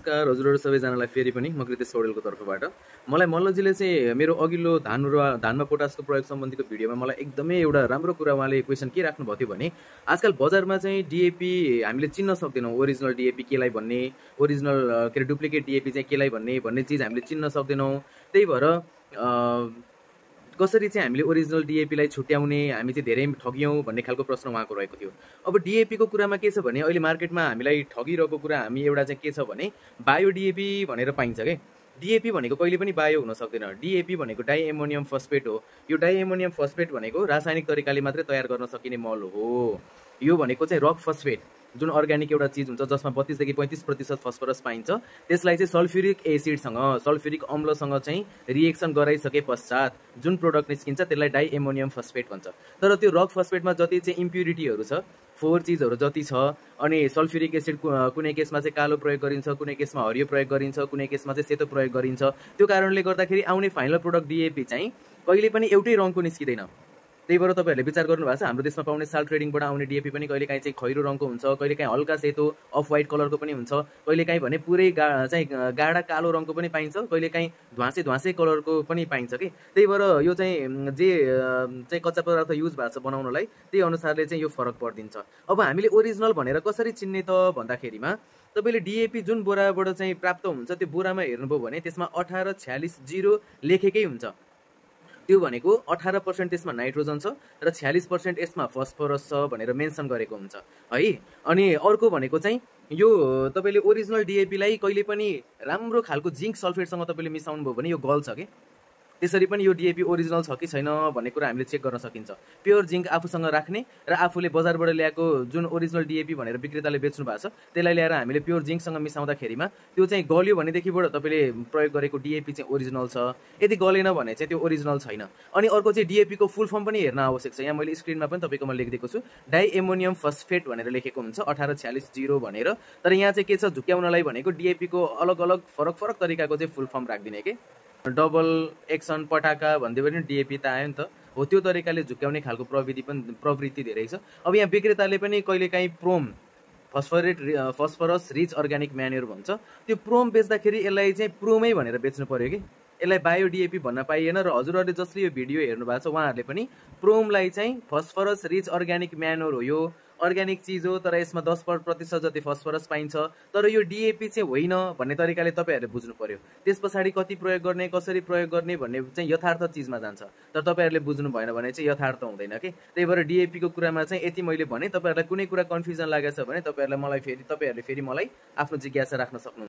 नमस्कार हजुरहरु सबैजनालाई फेरि पनि म कृतेश पौडेलको तर्फबाट मलाई मल्लजीले चाहिँ मेरो अघिल्लो धानमा पोटासको प्रयोग सम्बन्धीको भिडियोमा मलाई एकदमै एउटा राम्रो कुरा उहाँले क्वेशन के राख्नु भयो भने आजकल बजारमा चाहिँ डीएपी हामीले चिन्न सक्दैनौं ओरिजिनल डीएपी केलाई भन्ने ओरिजिनल के डुप्लिकेट डीएपी चाहिँ केलाई भन्ने चीज हामीले चिन्न सक्दैनौं त्यही भएर कसरी चाहिँ हामीले ओरिजिनल डीएपी लाई छुट्याउने हामी चाहिँ धेरै ठगियौं भन्ने खालको प्रश्न उहाँको रहेको थियो। अब डीएपी को कुरामा के छ भने अहिले मार्केटमा हामीलाई ठगिरहेको कुरा हामी एउटा चाहिँ के छ भने बायो डीएपी भनेर पाइन्छ के। डीएपी भनेको कहिले पनि बायो हुन सक्दैन। डीएपी भनेको डाई एमोनियम फस्फेट हो। यो डाई एमोनियम फस्फेट भनेको रासायनिक तरिकाले मात्रै तयार गर्न सकिने मल हो। यो भनेको चाहिँ रक फस्फेट जुन अर्ग्यानिक एउटा चीज हुन्छ जसमा 32 देखि 45% फस्फरस पाइन्छ त्यसलाई चाहिँ सल्फ्युरिक एसिडसँग सल्फ्युरिक अम्लसँग चाहिँ रिएक्सन गराइसके पश्चात जुन प्रोडक्ट निस्किन्छ त्यसलाई डाई एमोनियम फस्फेट भन्छ। तर त्यो रक फस्फेटमा जति चाहिँ इम्प्युरिटीहरु छ फोर चीजहरु जति छ अनि सल्फ्युरिक एसिड कुनै केसमा चाहिँ कालो प्रयोग गरिन्छ कुनै केसमा हरियो प्रयोग गरिन्छ कुनै केसमा चाहिँ सेतो प्रयोग गरिन्छ। त्यो कारणले गर्दाखेरि आउने फाइनल प्रोडक्ट डीएपी चाहिँ कहिले पनि एउटै रङको निस्किदैन। त्यही भएर तपाईहरुले विचार गर्नु भएको छ हाम्रो देशमा पाउने साल ट्रेडिङबाट आउने डीएपी पनि कहिलेकाहीँ चाहिँ खैरो रङको हुन्छ कहिलेकाहीँ हल्का सेतो अफ व्हाइट कलरको पनि हुन्छ कहिलेकाहीँ भने पुरै चाहिँ गाढा कालो रङको पनि पाइन्छ कहिलेकाहीँ ध्वासे कलरको पनि पाइन्छ के। त्यही भएर यो चाहिँ जे चाहिँ कच्चा पदार्थ युज भएको छ बनाउनलाई त्यही अनुसारले चाहिँ यो फरक पर्दिन्छ। अब हामीले ओरिजिनल भनेर कसरी चिन्ने त भन्दाखेरिमा तपाईले डीएपी जुन बोराबाट चाहिँ प्राप्त हुन्छ त्यो बोरामा हेर्नुभयो भने त्यसमा 1846 लेखेकै हुन्छ। त्यो भनेको 18% त्यसमा नाइट्रोजन छ र 46% यसमा फस्फरस छ भनेर मेन्सन गरेको हुन्छ है। अनि अर्को भनेको चाहिँ यो तपाईले ओरिजिनल डीएपी लाई कहिले पनि राम्रो खालको जिंक सल्फेटसँग तपाईले मिसाउनु भयो भने यो गल्छ के। त्यसरी पनि यो डीएपी ओरिजिनल छ कि छैन भन्ने कुरा हामीले चेक गर्न सकिन्छ। प्योर जिंक आफूसँग राख्ने र आफूले बजारबाट ल्याएको जुन ओरिजिनल डीएपी भनेर विक्रेताले बेच्नु भएको छ त्यसलाई ल्याएर हामीले प्योर जिंकसँग मिसाउँदाखेरिमा त्यो चाहिँ गल्यो भनेदेखिबाट तपाईले प्रयोग गरेको डीएपी चाहिँ ओरिजिनल छ। यदि गलेन भने चाहिँ त्यो ओरिजिनल छैन। अनि अर्को चाहिँ डीएपी को फुल फर्म पनि हेर्न आवश्यक छ। यहाँ मैले स्क्रिनमा पनि तपाईकोमा लेखिदिएको छु डाई एमोनियम फस्फेट भनेर लेखेको हुन्छ 1846 भनेर। तर यहाँ चाहिँ के छ झुक्याउनलाई भनेको डीएपी को अलग अलग फरक तरिकाको चाहिँ फुल फर्म राख्दिने के। डबल एक्सन पटाका भन्दै पनि डीएपी त आयो नि त हो। त्यो तरिकाले झुक्याउने खालको प्रवृत्ति धेरै छ। अब यहाँ विक्रेताले पनि कहिलेकाहीँ प्रोम फस्फरस रिच अर्ग्यानिक म्यान्युर भन्छ त्यो प्रोम बेच्दाखेरि यसलाई चाहिँ प्रोमै भनेर बेच्नु पर्यो कि यसलाई बायो डीएपी भन्न पाइएन। र हजुरहरुले जसले यो भिडियो हेर्नु भएको छ उहाँहरुले पनि प्रोमलाई चाहिँ फस्फरस रिच अर्ग्यानिक म्यान्युर हो यो अर्ग्यानिक चीज हो तर यसमा 10% जति फस्फरस पाइन्छ तर यो डीएपी चाहिँ होइन भन्ने तरिकाले तपाईहरुले बुझ्नु पर्यो। त्यसपछि कति प्रयोग गर्ने कसरी प्रयोग गर्ने भन्ने चाहिँ यथार्थ चीजमा जान्छ। तर तपाईहरुले बुझ्नु भएन भने चाहिँ यथार्थ हुँदैन के। त्यही भएर डीएपी को कुरामा चाहिँ यति मैले भने तपाईहरुलाई कुनै कुरा कन्फ्युजन लागेछ भने तपाईहरुले मलाई फेरि आफ्नो जिज्ञासा राख्न सक्नुहुन्छ।